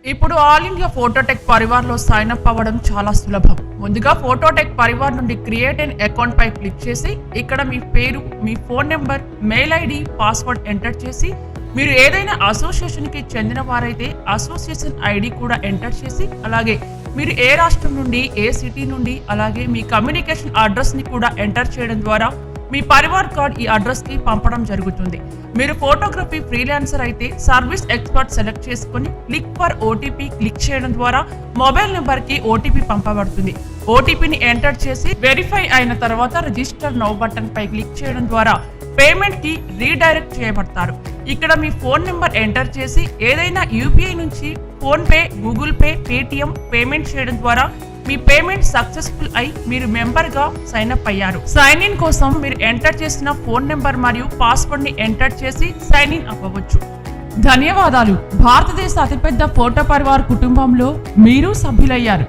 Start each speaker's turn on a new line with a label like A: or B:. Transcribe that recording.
A: ఇప్పుడు all India Phototech పరివార్లో sign up అవ్వడం చాలా సులభం. ముందుగా ఫోటోటెక్ పరివార్ నుండి క్రియేట్ అన్ అకౌంట్ పై క్లిక్ చేసి ఇక్కడ మీ పేరు, మీ phone number, mail ID, password enter చేసి మీరు ఏదైనా అసోసియేషన్ కి చెందిన వారైతే అసోసియేషన్ ఐడి కూడా ఎంటర్ చేసి అలాగే మీరు ఏ రాష్ట్రం నుండి, ఏ సిటీ నుండి, అలాగే మీ కమ్యూనికేషన్ అడ్రస్ ని కూడా ఎంటర్ చేయడం ద్వారా మీ పరివార్ కార్డ్ ఈ అడ్రస్ కి పంపడం జరుగుతుంది. మీరు ఫోటోగ్రఫీ ఫ్రీలాన్సర్ అయితే సర్వీస్ ఎక్స్పర్ట్ సెలెక్ట్ చేసుకుని క్లిక్ ఫర్ ఓటీపీ క్లిక్ చేయడం ద్వారా మొబైల్ నెంబర్ కి ఓటీపీ పంపబడుతుంది. ఓటీపీని ఎంటర్ చేసి వెరిఫై అయిన తర్వాత రిజిస్టర్ నౌ బటన్ పై క్లిక్ చేయడం ద్వారా పేమెంట్ కి రీడైరెక్ట్ చేయబడతారు. ఇక్కడ మీ ఫోన్ నెంబర్ ఎంటర్ చేసి ఏదైనా యూపీఐ నుంచి phone pay, Google pay, Paytm payment చేయడం ద్వారా మీ పేమెంట్ సక్సెస్ఫుల్ అయి మీరు మెంబర్ గా సైన్ అప్ అయ్యారు. సైన్ ఇన్ కోసం మీరు ఎంటర్ చేసిన ఫోన్ నెంబర్ మరియు పాస్వర్డ్ ని ఎంటర్ చేసి సైన్ ఇన్ అవ్వవచ్చు. ధన్యవాదాలు. భారతదేశ అతిపెద్ద ఫోటో పరివార్ కుటుంబంలో మీరు సభ్యులయ్యారు.